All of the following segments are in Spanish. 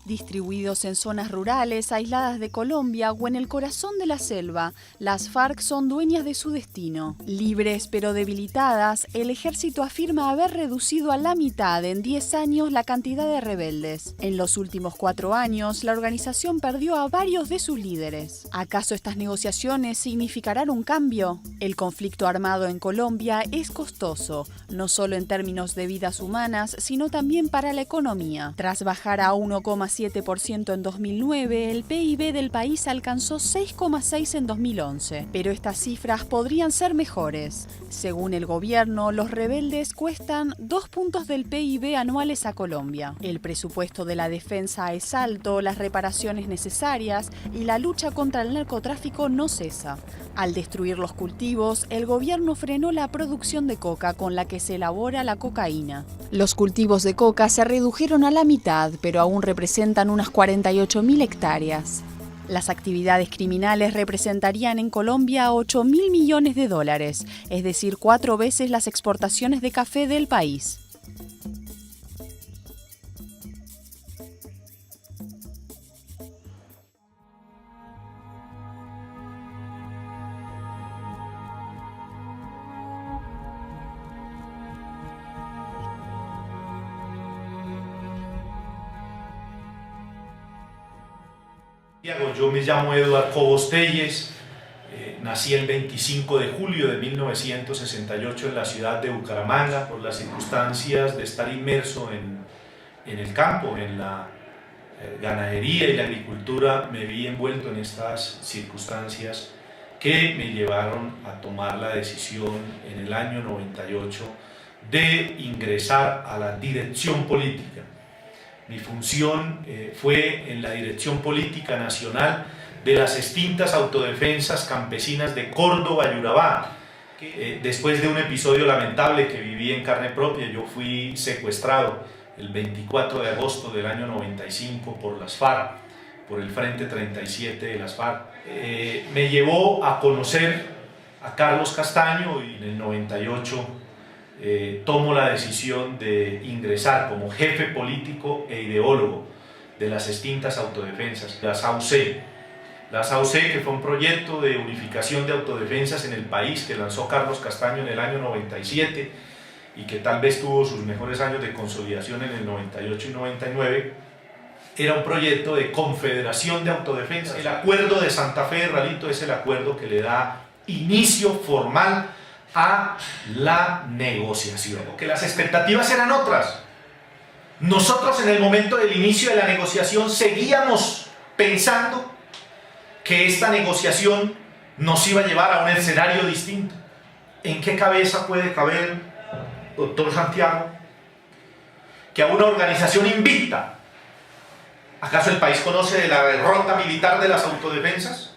Distribuidos en zonas rurales, aisladas de Colombia o en el corazón de la selva, las FARC son dueñas de su destino. Libres pero debilitadas, el ejército afirma haber reducido a la mitad en 10 años la cantidad de rebeldes. En los últimos 4 años, la organización perdió a varios de sus líderes. ¿Acaso estas negociaciones significarán un cambio? El conflicto armado en Colombia es costoso, no solo en términos de vidas humanas, sino también para la economía. Tras bajar a 1,7% en 2009, el PIB del país alcanzó 6,6% en 2011. Pero estas cifras podrían ser mejores. Según el gobierno, los rebeldes cuestan 2 puntos del PIB anuales a Colombia. El presupuesto de la defensa es alto, las reparaciones necesarias y la lucha contra el narcotráfico no cesa. Al destruir los cultivos, el gobierno frenó la producción de coca con la que se elabora la cocaína. Los cultivos de coca se redujeron a la mitad, pero aún representan unas 48.000 hectáreas. Las actividades criminales representarían en Colombia 8.000 millones de dólares, es decir, 4 veces las exportaciones de café del país. Yo me llamo Eduard Cobos Telles, nací el 25 de julio de 1968 en la ciudad de Bucaramanga. Por las circunstancias de estar inmerso en el campo, en la ganadería y la agricultura, me vi envuelto en estas circunstancias que me llevaron a tomar la decisión en el año 98 de ingresar a la dirección política. Mi función fue en la dirección política nacional de las extintas autodefensas campesinas de Córdoba y Urabá. Después de un episodio lamentable que viví en carne propia, yo fui secuestrado el 24 de agosto del año 95 por las FARC, por el Frente 37 de las FARC. Me llevó a conocer a Carlos Castaño y en el 98 tomo la decisión de ingresar como jefe político e ideólogo de las extintas autodefensas, las AUC. Las AUC, que fue un proyecto de unificación de autodefensas en el país que lanzó Carlos Castaño en el año 97 y que tal vez tuvo sus mejores años de consolidación en el 98 y 99, era un proyecto de confederación de autodefensas. El acuerdo de Santa Fe de Ralito es el acuerdo que le da inicio formal a la negociación, que las expectativas eran otras. Nosotros en el momento del inicio de la negociación seguíamos pensando que esta negociación nos iba a llevar a un escenario distinto. ¿En qué cabeza puede caber, doctor Santiago, que a una organización invicta, acaso el país conoce de la derrota militar de las autodefensas?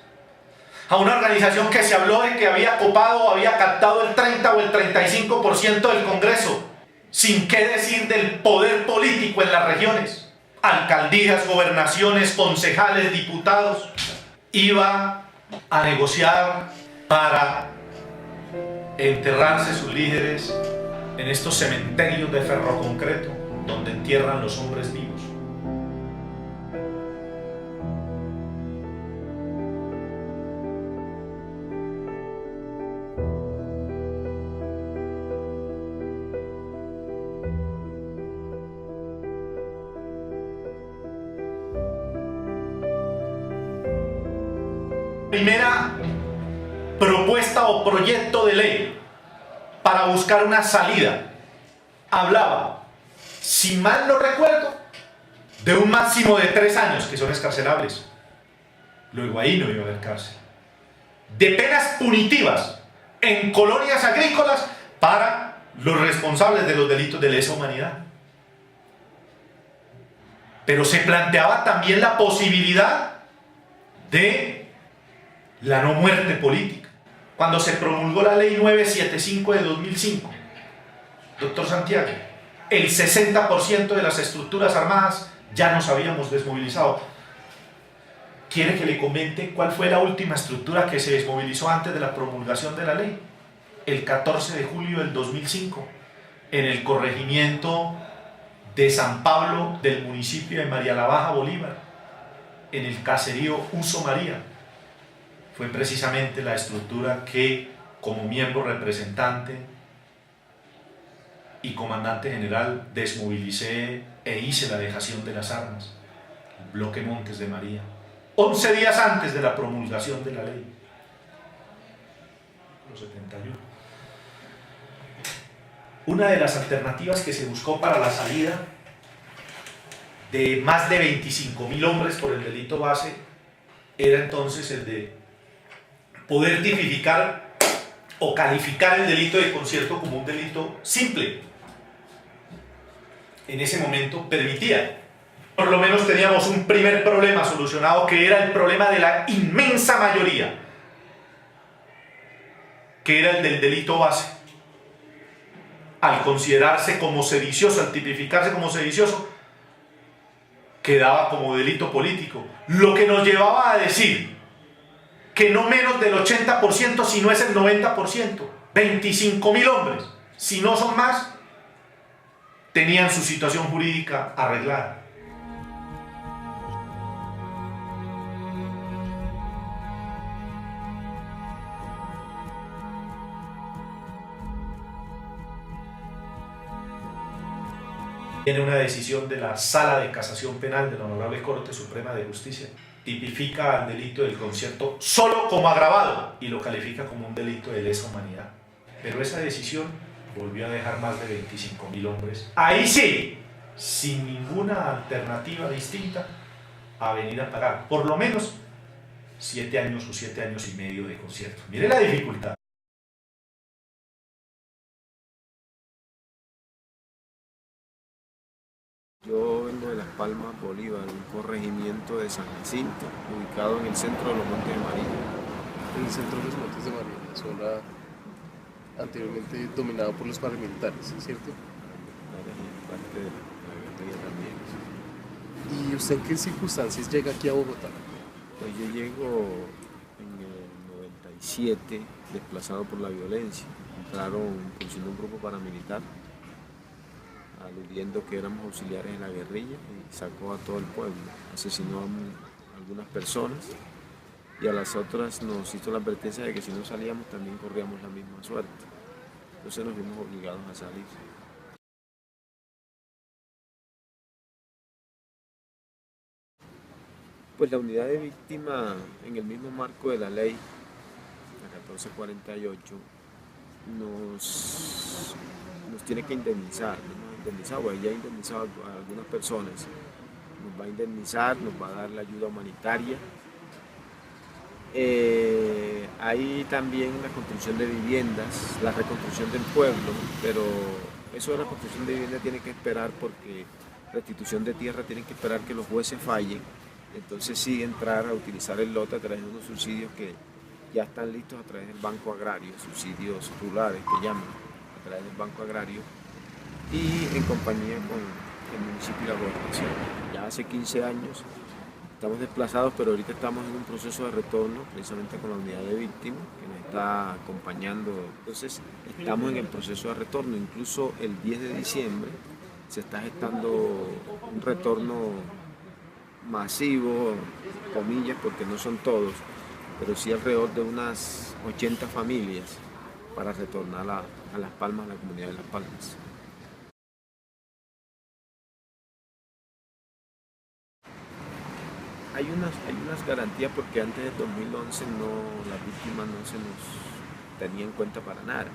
A una organización que se habló de que había copado o había captado el 30 o el 35% del Congreso, sin qué decir del poder político en las regiones, alcaldías, gobernaciones, concejales, diputados, iba a negociar para enterrarse sus líderes en estos cementerios de ferroconcreto donde entierran los hombres vivos. Primera propuesta o proyecto de ley para buscar una salida hablaba, si mal no recuerdo, de un máximo de 3 años que son excarcelables. Luego ahí no iba a haber cárcel. De penas punitivas en colonias agrícolas para los responsables de los delitos de lesa humanidad. Pero se planteaba también la posibilidad de la no muerte política. Cuando se promulgó la ley 975 de 2005, doctor Santiago, el 60% de las estructuras armadas ya nos habíamos desmovilizado. ¿Quiere que le comente cuál fue la última estructura que se desmovilizó antes de la promulgación de la ley? El 14 de julio del 2005, en el corregimiento de San Pablo del municipio de María la Baja, Bolívar, en el caserío Uso María. Fue precisamente la estructura que, como miembro representante y comandante general, desmovilicé e hice la dejación de las armas, el bloque Montes de María, 11 días antes de la promulgación de la ley, los 71. Una de las alternativas que se buscó para la salida de más de 25.000 hombres por el delito base era entonces el de poder tipificar o calificar el delito de concierto como un delito simple. En ese momento permitía. Por lo menos teníamos un primer problema solucionado, que era el problema de la inmensa mayoría, que era el del delito base. Al considerarse como sedicioso, al tipificarse como sedicioso, quedaba como delito político, lo que nos llevaba a decir que no menos del 80%, si no es el 90%, 25.000 hombres, si no son más, tenían su situación jurídica arreglada. Tiene una decisión de la Sala de Casación Penal de la Honorable Corte Suprema de Justicia. Tipifica el delito del concierto solo como agravado y lo califica como un delito de lesa humanidad. Pero esa decisión volvió a dejar más de 25.000 hombres. Ahí sí, sin ninguna alternativa distinta a venir a pagar por lo menos 7 años o 7 años y medio de concierto. Mire la dificultad. Yo vengo de Las Palmas, Bolívar, un corregimiento de San Jacinto, ubicado en el centro de los Montes de María. En el centro de los Montes de María, la zona anteriormente dominada por los paramilitares, ¿cierto? Parte de la guerrilla también. ¿Y usted en qué circunstancias llega aquí a Bogotá? Pues yo llego en el 97, desplazado por la violencia. Entraron conduciendo un grupo paramilitar, aludiendo que éramos auxiliares de la guerrilla, y sacó a todo el pueblo. Asesinó a algunas personas y a las otras nos hizo la advertencia de que si no salíamos también corríamos la misma suerte. Entonces nos vimos obligados a salir. Pues la unidad de víctima, en el mismo marco de la ley, la 1448, nos tiene que indemnizar, pues ya ha indemnizado a algunas personas, nos va a indemnizar, nos va a dar la ayuda humanitaria. Hay también la construcción de viviendas, la reconstrucción del pueblo, pero eso de la construcción de viviendas tiene que esperar, porque restitución de tierra tiene que esperar que los jueces fallen, entonces sí entrar a utilizar el lote a través de unos subsidios que ya están listos a través del Banco Agrario, subsidios rurales que llaman, a través del Banco Agrario, y en compañía con el municipio y la gobernación. Ya hace 15 años estamos desplazados, pero ahorita estamos en un proceso de retorno, precisamente con la unidad de víctimas, que nos está acompañando. Entonces, estamos en el proceso de retorno. Incluso el 10 de diciembre se está gestando un retorno masivo, comillas, porque no son todos, pero sí alrededor de unas 80 familias para retornar a Las Palmas, a la comunidad de Las Palmas. Hay unas garantías, porque antes del 2011 las víctimas no se nos tenía en cuenta para nada.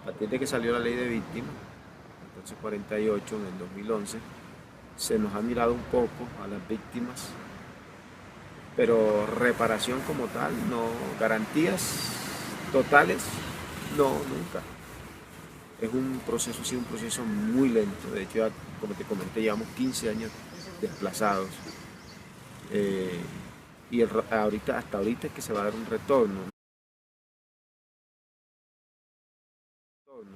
A partir de que salió la ley de víctimas, 1448 en el 2011, se nos ha mirado un poco a las víctimas, pero reparación como tal, no, garantías totales, no, nunca. Es un proceso, ha sido un proceso muy lento. De hecho, ya, como te comenté, llevamos 15 años desplazados. Y hasta ahorita es que se va a dar un retorno.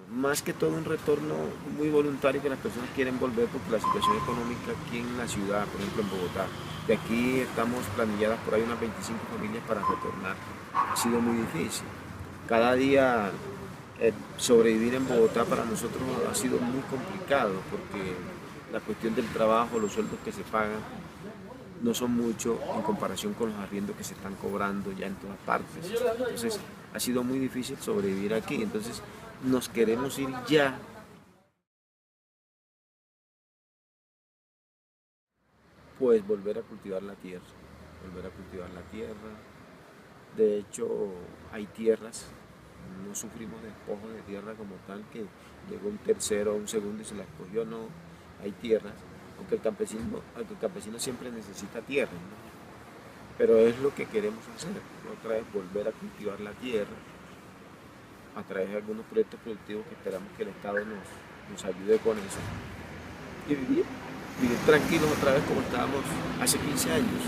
Más que todo un retorno muy voluntario, que las personas quieren volver porque la situación económica aquí en la ciudad, por ejemplo en Bogotá, de aquí estamos planilladas por ahí unas 25 familias para retornar. Ha sido muy difícil. Cada día sobrevivir en Bogotá para nosotros ha sido muy complicado, porque la cuestión del trabajo, los sueldos que se pagan, no son mucho en comparación con los arriendos que se están cobrando ya en todas partes. Entonces ha sido muy difícil sobrevivir aquí, entonces nos queremos ir ya. Pues volver a cultivar la tierra, volver a cultivar la tierra. De hecho, hay tierras, no sufrimos despojo de tierra como tal, que llegó un tercero o un segundo y se las cogió, no. Hay tierras, aunque el campesino siempre necesita tierra, ¿no? Pero es lo que queremos hacer, otra vez volver a cultivar la tierra a través de algunos proyectos productivos que esperamos que el Estado nos ayude con eso y vivir tranquilos otra vez como estábamos hace 15 años.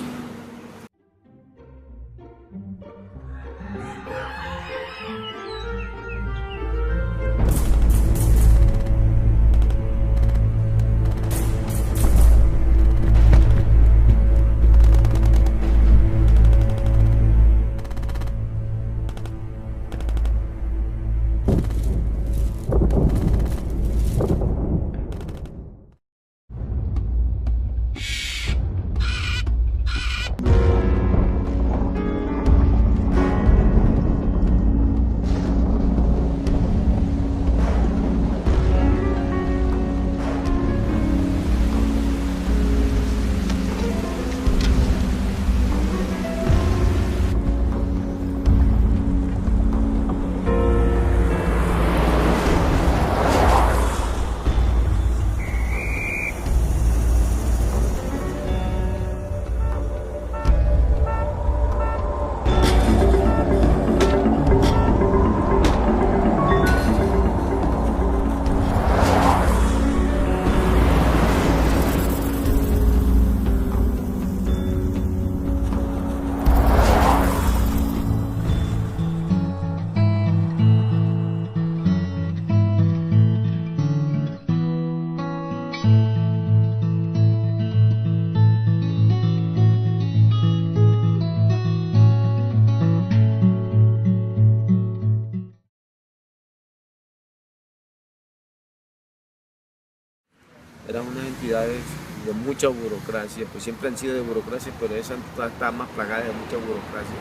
Eran unas entidades de mucha burocracia, pues siempre han sido de burocracia, pero esa está más plagada de mucha burocracia.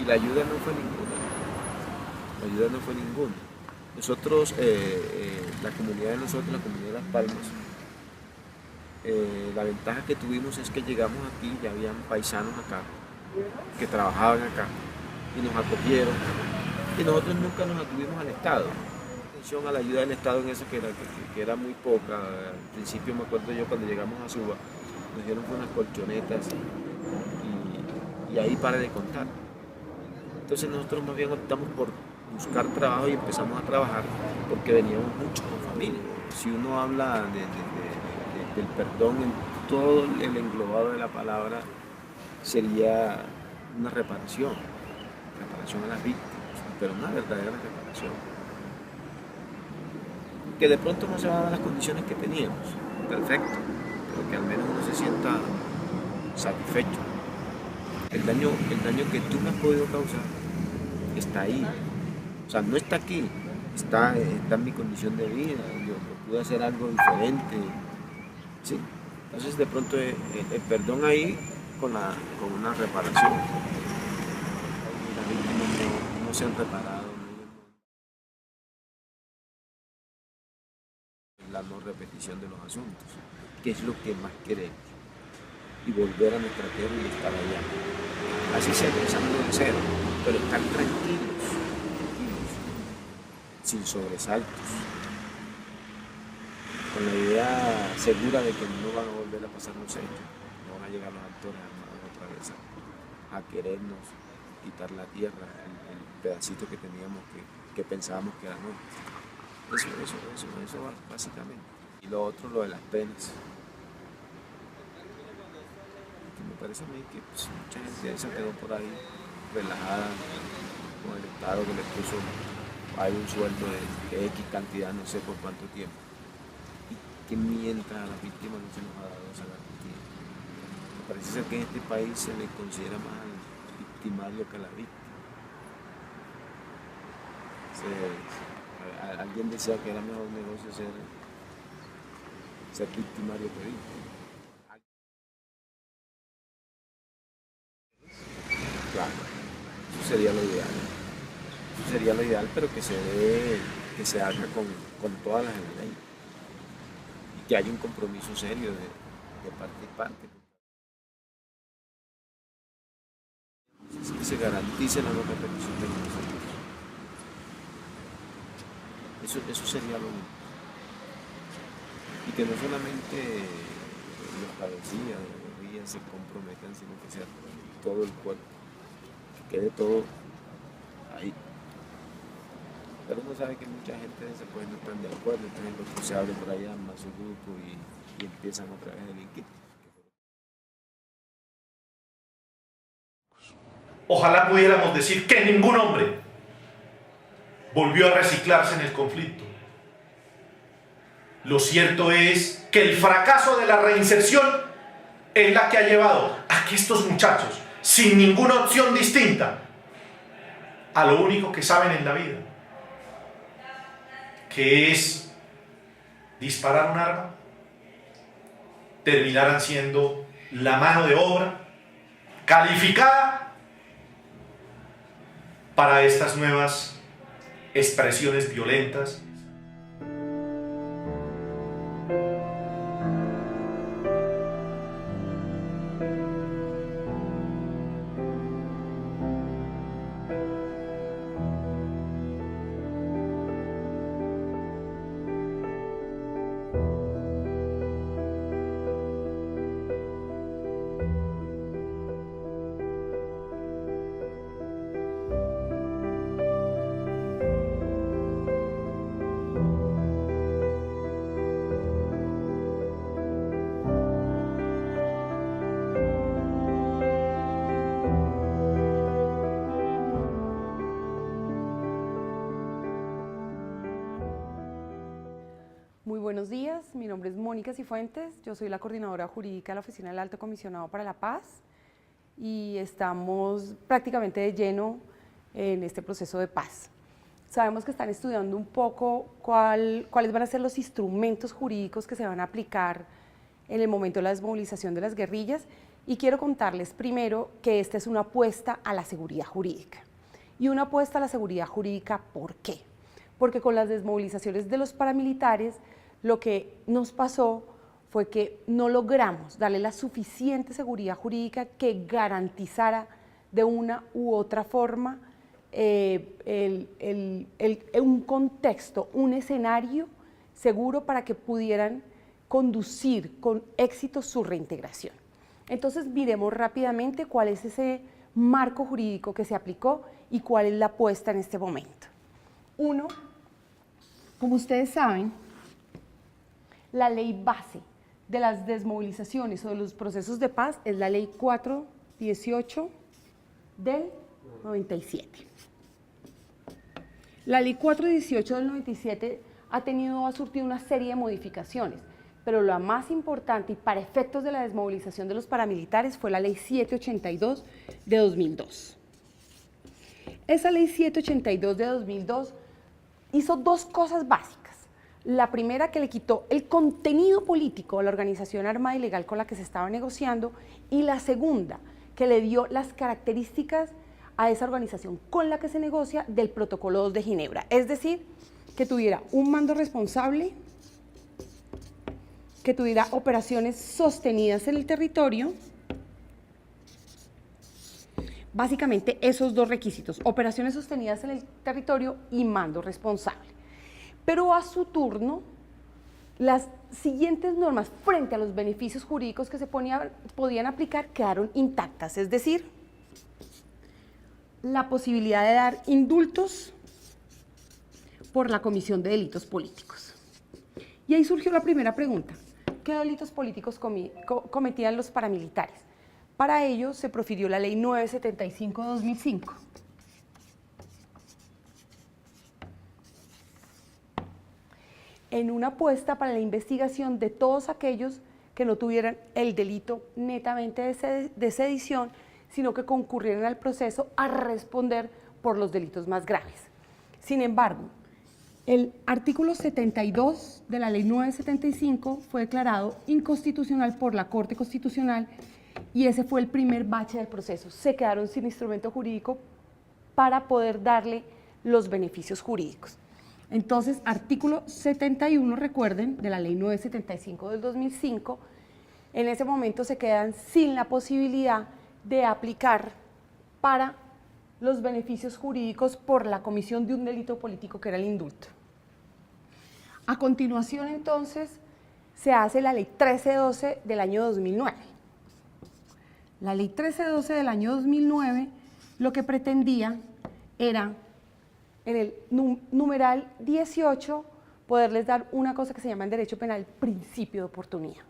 Y la ayuda no fue ninguna. La ayuda no fue ninguna. Nosotros, la comunidad de nosotros, la comunidad de Las Palmas, la ventaja que tuvimos es que llegamos aquí y habían paisanos acá, que trabajaban acá, y nos acogieron. Y nosotros nunca nos atuvimos al Estado. A la ayuda del Estado en eso que era muy poca. Al principio me acuerdo yo cuando llegamos a Suba, nos dieron unas colchonetas y ahí para de contar. Entonces nosotros más bien optamos por buscar trabajo y empezamos a trabajar porque veníamos mucho con familia. Si uno habla del perdón en todo el englobado de la palabra, sería una reparación a las víctimas, pero una verdadera reparación. Que de pronto no se van a dar las condiciones que teníamos, perfecto, pero que al menos uno se sienta satisfecho. El daño que tú me has podido causar está ahí, o sea, no está aquí, está en mi condición de vida, yo pude hacer algo diferente, ¿sí? Entonces de pronto el perdón ahí con una reparación. Las víctimas no se han reparado. La no repetición de los asuntos, que es lo que más queremos, y volver a nuestra tierra y estar allá. Así sea empezando de cero, pero estar tranquilos, sin sobresaltos, con la idea segura de que no van a volver a pasar los hechos, no van a llegar los actores armados otra vez a querernos quitar la tierra, el pedacito que teníamos que pensábamos que era nuestro. Eso básicamente. Y lo otro, lo de las penas. Que me parece a mí que pues, mucha gente se quedó por ahí relajada con el Estado que le puso hay un sueldo de X cantidad, no sé por cuánto tiempo. Y que mientras a las víctimas no se nos ha dado esa garantía. Me parece ser que en este país se le considera más al victimario que a la víctima. Alguien decía que era mejor negocio ser ser victimario de delito. Claro, eso sería lo ideal. Eso sería lo ideal, pero que se haga con todas las leyes. Y que haya un compromiso serio de parte y parte. Es que se garantice la no repetición de los delitos. Eso sería lo único. Y que no solamente los cabecillas de la guerrilla se comprometan, sino que sea todo el cuerpo, que quede todo ahí. Pero uno sabe que mucha gente después no están de acuerdo, entonces lo que se abre por allá más su grupo y empiezan otra vez a delinquir. Ojalá pudiéramos decir que ningún hombre volvió a reciclarse en el conflicto. Lo cierto es que el fracaso de la reinserción es la que ha llevado a que estos muchachos, sin ninguna opción distinta a lo único que saben en la vida, que es disparar un arma, terminaran siendo la mano de obra calificada para estas nuevas expresiones violentas. Muy buenos días, mi nombre es Mónica Cifuentes, yo soy la coordinadora jurídica de la Oficina del Alto Comisionado para la Paz y estamos prácticamente de lleno en este proceso de paz. Sabemos que están estudiando un poco cuáles van a ser los instrumentos jurídicos que se van a aplicar en el momento de la desmovilización de las guerrillas y quiero contarles primero que esta es una apuesta a la seguridad jurídica. Y una apuesta a la seguridad jurídica, ¿por qué? Porque con las desmovilizaciones de los paramilitares lo que nos pasó fue que no logramos darle la suficiente seguridad jurídica que garantizara de una u otra forma un contexto, un escenario seguro para que pudieran conducir con éxito su reintegración. Entonces miremos rápidamente cuál es ese marco jurídico que se aplicó y cuál es la apuesta en este momento. Uno, como ustedes saben, la ley base de las desmovilizaciones o de los procesos de paz es la ley 418 del 97. La ley 418 del 97 ha surtido una serie de modificaciones, pero la más importante y para efectos de la desmovilización de los paramilitares fue la ley 782 de 2002. Esa ley 782 de 2002 hizo dos cosas básicas. La primera, que le quitó el contenido político a la organización armada ilegal con la que se estaba negociando, y la segunda, que le dio las características a esa organización con la que se negocia del Protocolo 2 de Ginebra, es decir, que tuviera un mando responsable, que tuviera operaciones sostenidas en el territorio. Básicamente esos dos requisitos, operaciones sostenidas en el territorio y mando responsable. Pero a su turno, las siguientes normas frente a los beneficios jurídicos que se podían aplicar quedaron intactas, es decir, la posibilidad de dar indultos por la comisión de delitos políticos. Y ahí surgió la primera pregunta, ¿qué delitos políticos cometían los paramilitares? Para ello se profirió la ley 975 de 2005. En una apuesta para la investigación de todos aquellos que no tuvieran el delito netamente de sedición, sino que concurrieran al proceso a responder por los delitos más graves. Sin embargo, El artículo 72 de la Ley 975 fue declarado inconstitucional por la Corte Constitucional y ese fue el primer bache del proceso. Se quedaron sin instrumento jurídico para poder darle los beneficios jurídicos. Entonces, artículo 71, recuerden, de la Ley 975 del 2005, en ese momento se quedan sin la posibilidad de aplicar para los beneficios jurídicos por la comisión de un delito político que era el indulto. A continuación, entonces, se hace la Ley 1312 del año 2009. La Ley 1312 del año 2009 lo que pretendía era, en el numeral 18, poderles dar una cosa que se llama en derecho penal principio de oportunidad.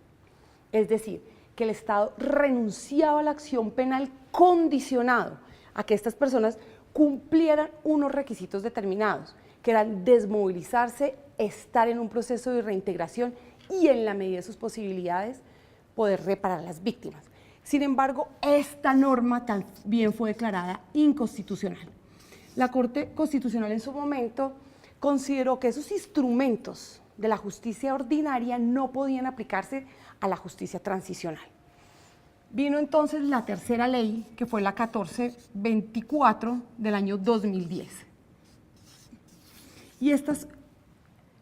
Es decir, que el Estado renunciaba a la acción penal condicionado a que estas personas cumplieran unos requisitos determinados, que eran desmovilizarse, estar en un proceso de reintegración y, en la medida de sus posibilidades, poder reparar a las víctimas. Sin embargo, esta norma también fue declarada inconstitucional. La Corte Constitucional en su momento consideró que esos instrumentos de la justicia ordinaria no podían aplicarse a la justicia transicional. Vino entonces la tercera ley, que fue la 1424 del año 2010. Y esta es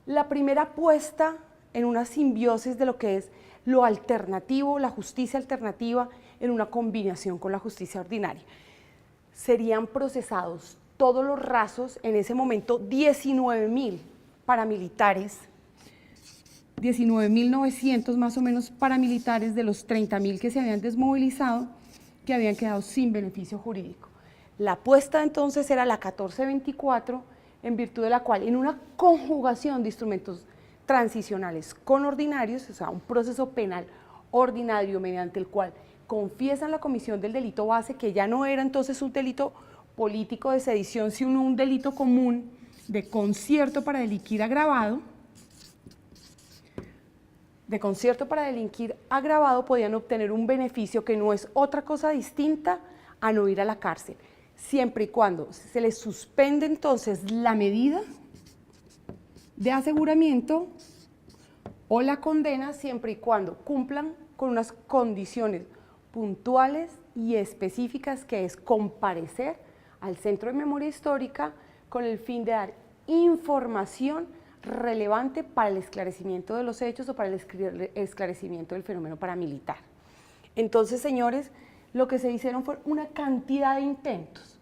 la primera apuesta en una simbiosis de lo que es lo alternativo, la justicia alternativa, en una combinación con la justicia ordinaria. Serían procesados todos los rasos, en ese momento 19.000 paramilitares, 19.900 más o menos paramilitares de los 30.000 que se habían desmovilizado, que habían quedado sin beneficio jurídico. La apuesta entonces era la 1424, en virtud de la cual, en una conjugación de instrumentos transicionales con ordinarios, o sea, un proceso penal ordinario mediante el cual confiesan la comisión del delito base, que ya no era entonces un delito político de sedición, sino un delito común de concierto para delinquir agravado. De concierto para delinquir agravado podían obtener un beneficio que no es otra cosa distinta a no ir a la cárcel, siempre y cuando se les suspende entonces la medida de aseguramiento o la condena, siempre y cuando cumplan con unas condiciones puntuales y específicas, que es comparecer al Centro de Memoria Histórica con el fin de dar información relevante para el esclarecimiento de los hechos o para el esclarecimiento del fenómeno paramilitar. Entonces, señores, lo que se hicieron fue una cantidad de intentos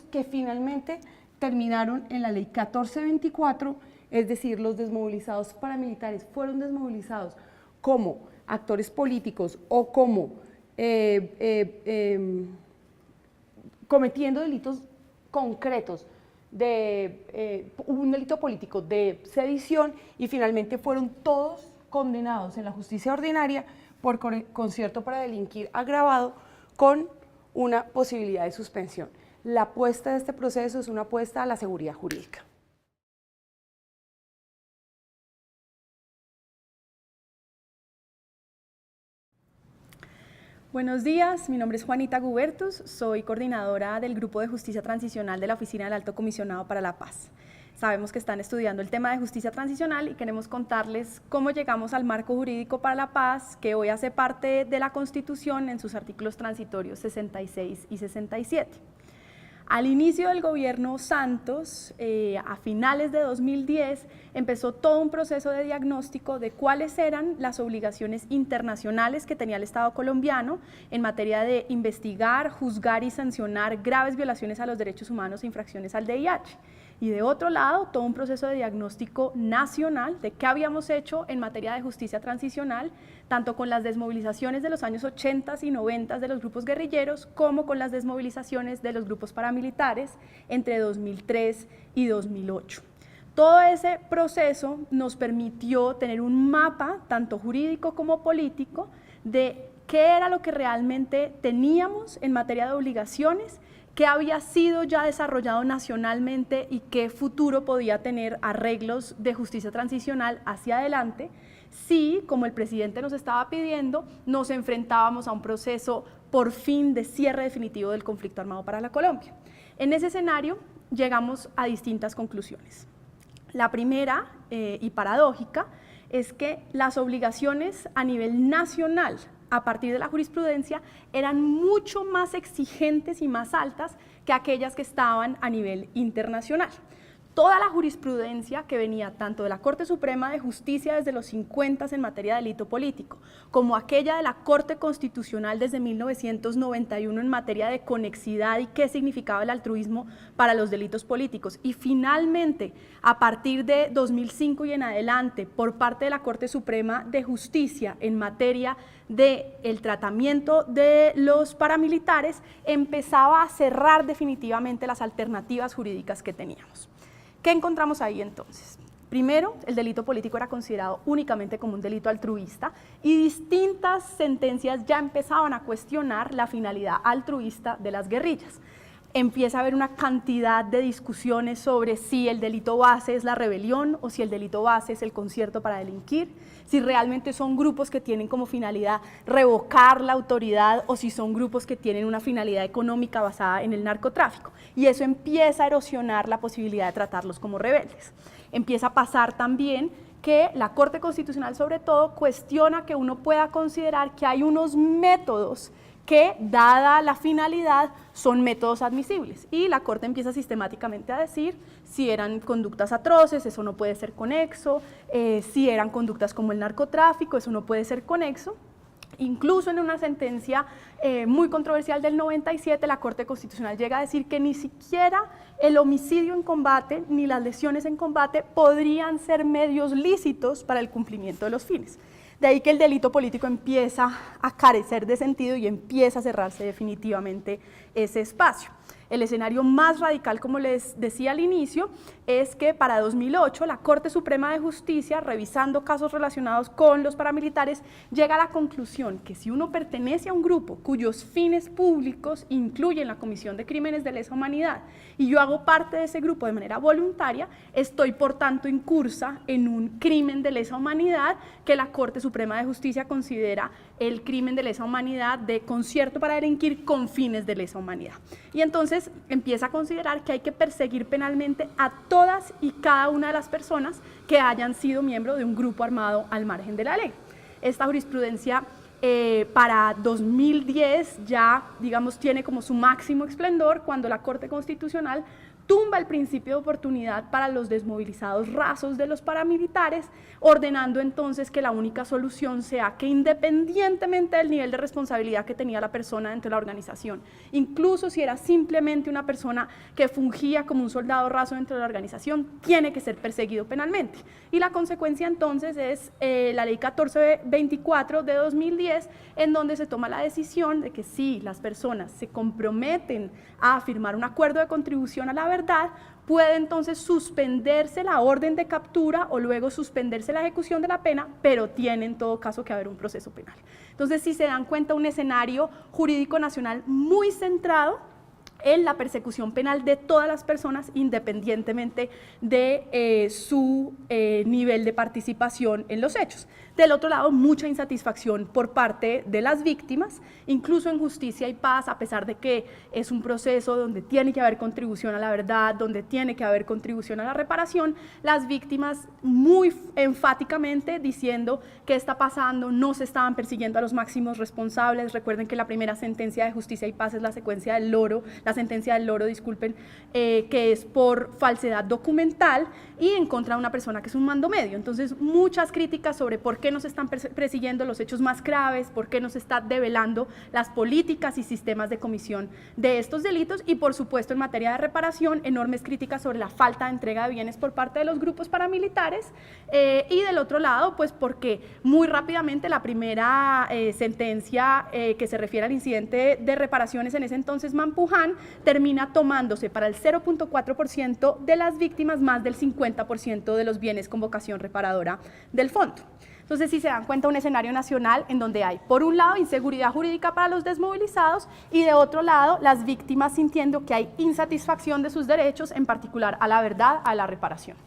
que finalmente terminaron en la Ley 1424, es decir, los desmovilizados paramilitares fueron desmovilizados como actores políticos o como cometiendo delitos concretos de un delito político de sedición, y finalmente fueron todos condenados en la justicia ordinaria por concierto para delinquir agravado con una posibilidad de suspensión. La apuesta de este proceso es una apuesta a la seguridad jurídica. Buenos días, mi nombre es Juanita Gubertus, soy coordinadora del Grupo de Justicia Transicional de la Oficina del Alto Comisionado para la Paz. Sabemos que están estudiando el tema de justicia transicional y queremos contarles cómo llegamos al marco jurídico para la paz, que hoy hace parte de la Constitución en sus artículos transitorios 66 y 67. Al inicio del gobierno Santos, a finales de 2010, empezó todo un proceso de diagnóstico de cuáles eran las obligaciones internacionales que tenía el Estado colombiano en materia de investigar, juzgar y sancionar graves violaciones a los derechos humanos e infracciones al DIH. Y de otro lado, todo un proceso de diagnóstico nacional de qué habíamos hecho en materia de justicia transicional, tanto con las desmovilizaciones de los años 80 y 90 de los grupos guerrilleros, como con las desmovilizaciones de los grupos paramilitares entre 2003 y 2008. Todo ese proceso nos permitió tener un mapa, tanto jurídico como político, de qué era lo que realmente teníamos en materia de obligaciones, qué había sido ya desarrollado nacionalmente y qué futuro podía tener arreglos de justicia transicional hacia adelante, si, como el presidente nos estaba pidiendo, nos enfrentábamos a un proceso por fin de cierre definitivo del conflicto armado para la Colombia. En ese escenario llegamos a distintas conclusiones. La primera, y paradójica, es que las obligaciones a nivel nacional a partir de la jurisprudencia eran mucho más exigentes y más altas que aquellas que estaban a nivel internacional. Toda la jurisprudencia que venía tanto de la Corte Suprema de Justicia desde los 50 en materia de delito político, como aquella de la Corte Constitucional desde 1991 en materia de conexidad y qué significaba el altruismo para los delitos políticos, y finalmente a partir de 2005 y en adelante por parte de la Corte Suprema de Justicia en materia del tratamiento de los paramilitares, empezaba a cerrar definitivamente las alternativas jurídicas que teníamos. ¿Qué encontramos ahí entonces? Primero, el delito político era considerado únicamente como un delito altruista y distintas sentencias ya empezaban a cuestionar la finalidad altruista de las guerrillas. Empieza a haber una cantidad de discusiones sobre si el delito base es la rebelión o si el delito base es el concierto para delinquir, si realmente son grupos que tienen como finalidad revocar la autoridad o si son grupos que tienen una finalidad económica basada en el narcotráfico. Y eso empieza a erosionar la posibilidad de tratarlos como rebeldes. Empieza a pasar también que la Corte Constitucional sobre todo cuestiona que uno pueda considerar que hay unos métodos que, dada la finalidad, son métodos admisibles. Y la Corte empieza sistemáticamente a decir si eran conductas atroces, eso no puede ser conexo, si eran conductas como el narcotráfico, eso no puede ser conexo. Incluso en una sentencia muy controversial del 97, la Corte Constitucional llega a decir que ni siquiera el homicidio en combate ni las lesiones en combate podrían ser medios lícitos para el cumplimiento de los fines. De ahí que el delito político empieza a carecer de sentido y empieza a cerrarse definitivamente ese espacio. El escenario más radical, como les decía al inicio, es que para 2008 la Corte Suprema de Justicia, revisando casos relacionados con los paramilitares, llega a la conclusión que si uno pertenece a un grupo cuyos fines públicos incluyen la comisión de crímenes de lesa humanidad y yo hago parte de ese grupo de manera voluntaria, estoy por tanto incursa en un crimen de lesa humanidad que la Corte Suprema de Justicia considera el crimen de lesa humanidad de concierto para delinquir con fines de lesa humanidad. Y entonces empieza a considerar que hay que perseguir penalmente a todas y cada una de las personas que hayan sido miembro de un grupo armado al margen de la ley. Esta jurisprudencia para 2010 ya, digamos, tiene como su máximo esplendor cuando la Corte Constitucional tumba el principio de oportunidad para los desmovilizados rasos de los paramilitares, ordenando entonces que la única solución sea que independientemente del nivel de responsabilidad que tenía la persona dentro de la organización, incluso si era simplemente una persona que fungía como un soldado raso dentro de la organización, tiene que ser perseguido penalmente. Y la consecuencia entonces es la ley 1424 de 2010, en donde se toma la decisión de que si las personas se comprometen a firmar un acuerdo de contribución a la verdad, puede entonces suspenderse la orden de captura o luego suspenderse la ejecución de la pena, pero tiene en todo caso que haber un proceso penal. Entonces, si se dan cuenta, un escenario jurídico nacional muy centrado en la persecución penal de todas las personas independientemente de su nivel de participación en los hechos. Del otro lado, mucha insatisfacción por parte de las víctimas, incluso en Justicia y Paz, a pesar de que es un proceso donde tiene que haber contribución a la verdad, donde tiene que haber contribución a la reparación, las víctimas muy enfáticamente diciendo qué está pasando, no se estaban persiguiendo a los máximos responsables. Recuerden que la primera sentencia de Justicia y Paz es la sentencia del Loro, disculpen, que es por falsedad documental y en contra de una persona que es un mando medio. Entonces, muchas críticas sobre por qué no se están persiguiendo los hechos más graves, por qué no se está develando las políticas y sistemas de comisión de estos delitos y, por supuesto, en materia de reparación, enormes críticas sobre la falta de entrega de bienes por parte de los grupos paramilitares y del otro lado, pues porque muy rápidamente la primera sentencia que se refiere al incidente de reparaciones en ese entonces Mampuján termina tomándose para el 0.4% de las víctimas más del 50% de los bienes con vocación reparadora del fondo. Entonces, si se dan cuenta, un escenario nacional en donde hay, por un lado, inseguridad jurídica para los desmovilizados y de otro lado, las víctimas sintiendo que hay insatisfacción de sus derechos, en particular a la verdad, a la reparación.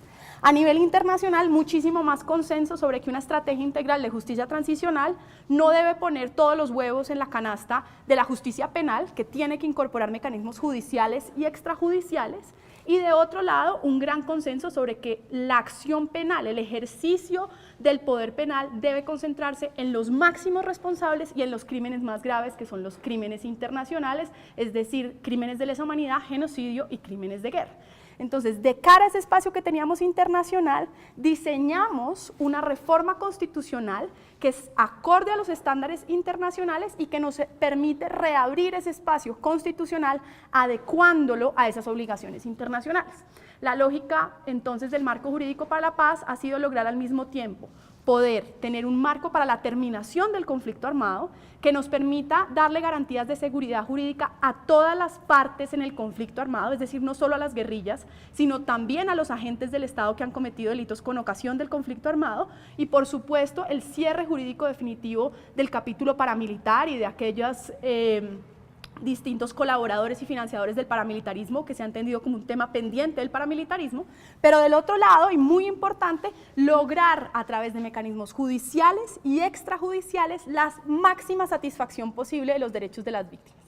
A nivel internacional, muchísimo más consenso sobre que una estrategia integral de justicia transicional no debe poner todos los huevos en la canasta de la justicia penal, que tiene que incorporar mecanismos judiciales y extrajudiciales, y de otro lado, un gran consenso sobre que la acción penal, el ejercicio del poder penal debe concentrarse en los máximos responsables y en los crímenes más graves, que son los crímenes internacionales, es decir, crímenes de lesa humanidad, genocidio y crímenes de guerra. Entonces, de cara a ese espacio que teníamos internacional, diseñamos una reforma constitucional que es acorde a los estándares internacionales y que nos permite reabrir ese espacio constitucional adecuándolo a esas obligaciones internacionales. La lógica, entonces, del marco jurídico para la paz ha sido lograr al mismo tiempo poder tener un marco para la terminación del conflicto armado que nos permita darle garantías de seguridad jurídica a todas las partes en el conflicto armado, es decir, no solo a las guerrillas, sino también a los agentes del Estado que han cometido delitos con ocasión del conflicto armado, y por supuesto el cierre jurídico definitivo del capítulo paramilitar y de aquellas distintos colaboradores y financiadores del paramilitarismo, que se ha entendido como un tema pendiente del paramilitarismo, pero del otro lado, y muy importante, lograr a través de mecanismos judiciales y extrajudiciales la máxima satisfacción posible de los derechos de las víctimas.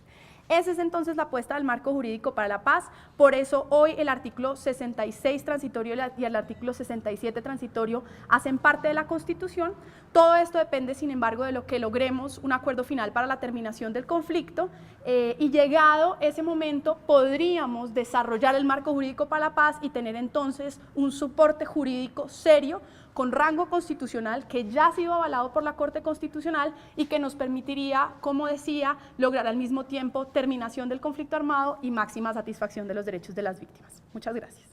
Esa es entonces la apuesta del marco jurídico para la paz. Por eso hoy el artículo 66 transitorio y el artículo 67 transitorio hacen parte de la Constitución. Todo esto depende, sin embargo, de lo que logremos un acuerdo final para la terminación del conflicto, y llegado ese momento podríamos desarrollar el marco jurídico para la paz y tener entonces un soporte jurídico serio con rango constitucional que ya ha sido avalado por la Corte Constitucional y que nos permitiría, como decía, lograr al mismo tiempo terminación del conflicto armado y máxima satisfacción de los derechos de las víctimas. Muchas gracias.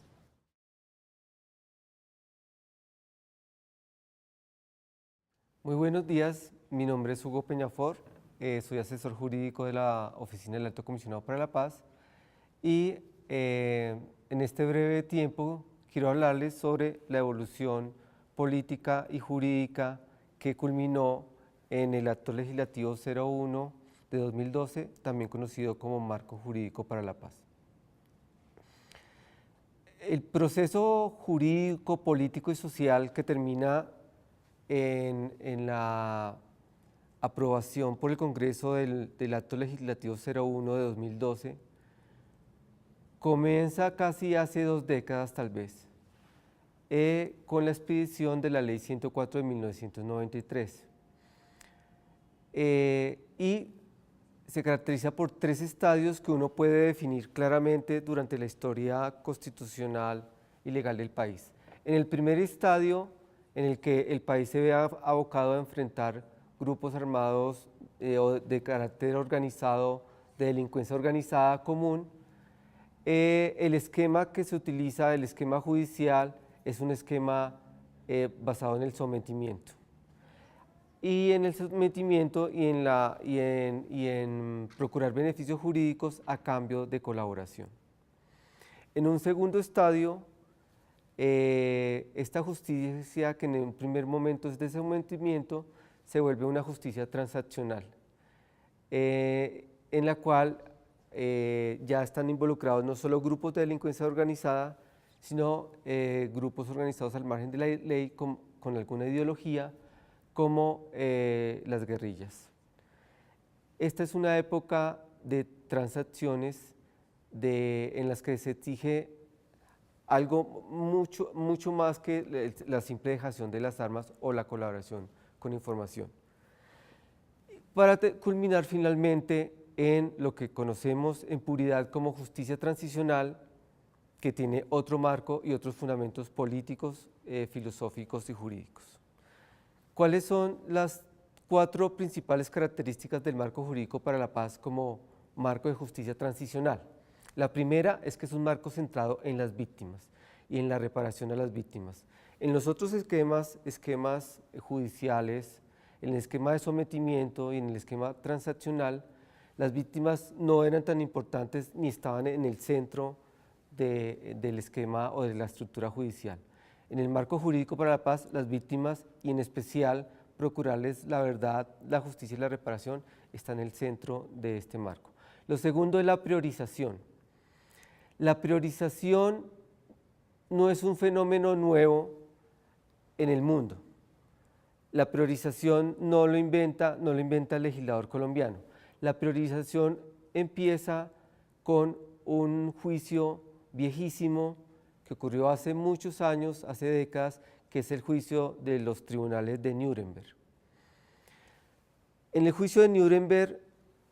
Muy buenos días, mi nombre es Hugo Peñafort, soy asesor jurídico de la Oficina del Alto Comisionado para la Paz y en este breve tiempo quiero hablarles sobre la evolución política y jurídica que culminó en el Acto Legislativo 01 de 2012, también conocido como Marco Jurídico para la Paz. El proceso jurídico, político y social que termina en la aprobación por el Congreso del Acto Legislativo 01 de 2012 comienza casi hace 2 décadas tal vez, con la expedición de la Ley 104 de 1993. Y se caracteriza por 3 estadios que uno puede definir claramente durante la historia constitucional y legal del país. En el primer estadio, en el que el país se ve abocado a enfrentar grupos armados de carácter organizado, de delincuencia organizada común, el esquema que se utiliza, el esquema judicial, es un esquema basado en el sometimiento. Y en el sometimiento y en procurar beneficios jurídicos a cambio de colaboración. En un segundo estadio, esta justicia que en un primer momento es de sometimiento, se vuelve una justicia transaccional, en la cual ya están involucrados no solo grupos de delincuencia organizada, sino grupos organizados al margen de la ley con alguna ideología, como las guerrillas. Esta es una época de transacciones en las que se exige algo mucho más que la simple dejación de las armas o la colaboración con información. Para culminar finalmente en lo que conocemos en puridad como justicia transicional, que tiene otro marco y otros fundamentos políticos, filosóficos y jurídicos. ¿Cuáles son las 4 principales características del marco jurídico para la paz como marco de justicia transicional? La primera es que es un marco centrado en las víctimas y en la reparación a las víctimas. En los otros esquemas judiciales, en el esquema de sometimiento y en el esquema transaccional, las víctimas no eran tan importantes ni estaban en el centro del esquema o de la estructura judicial. En el marco jurídico para la paz, las víctimas y en especial procurarles la verdad, la justicia y la reparación están en el centro de este marco. Lo segundo es la priorización. La priorización no es un fenómeno nuevo en el mundo. La priorización no lo inventa el legislador colombiano. La priorización empieza con un juicio viejísimo que ocurrió hace muchos años, hace décadas, que es el juicio de los tribunales de Nuremberg. En el juicio de Nuremberg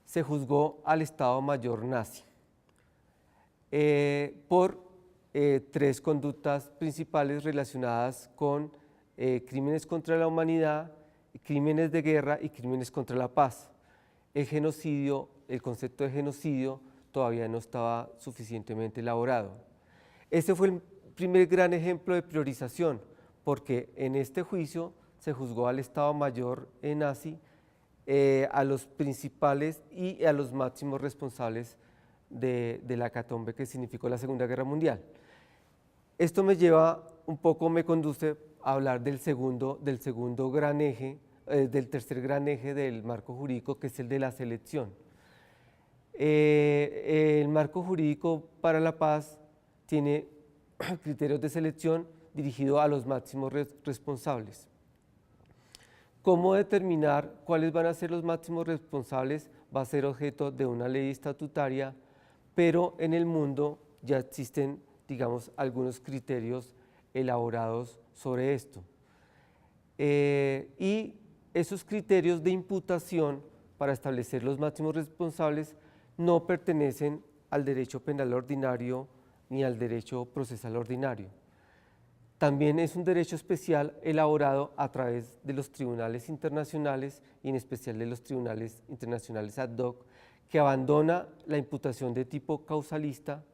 se juzgó al Estado Mayor nazi por 3 conductas principales relacionadas con crímenes contra la humanidad, crímenes de guerra y crímenes contra la paz. El genocidio, el concepto de genocidio todavía no estaba suficientemente elaborado. Ese fue el primer gran ejemplo de priorización, porque en este juicio se juzgó al Estado Mayor nazi, a los principales y a los máximos responsables de la hecatombe que significó la Segunda Guerra Mundial. Esto me lleva un poco, me conduce a hablar del segundo gran eje, del tercer gran eje del marco jurídico, que es el de la selección. El marco jurídico para la paz tiene criterios de selección dirigidos a los máximos responsables. ¿Cómo determinar cuáles van a ser los máximos responsables? Va a ser objeto de una ley estatutaria, pero en el mundo ya existen, digamos, algunos criterios elaborados sobre esto. Y esos criterios de imputación para establecer los máximos responsables no pertenecen al derecho penal ordinario ni al derecho procesal ordinario. También es un derecho especial elaborado a través de los tribunales internacionales y en especial de los tribunales internacionales ad hoc, que abandona la imputación de tipo causalista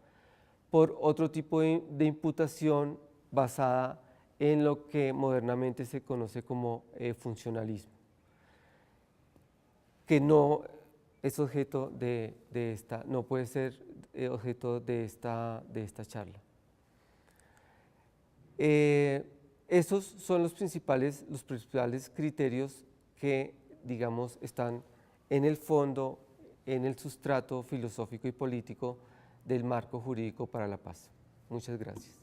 por otro tipo de imputación basada en lo que modernamente se conoce como funcionalismo, que no es objeto no puede ser objeto de esta charla. Esos son los principales criterios que, digamos, están en el fondo, en el sustrato filosófico y político del marco jurídico para la paz. Muchas gracias.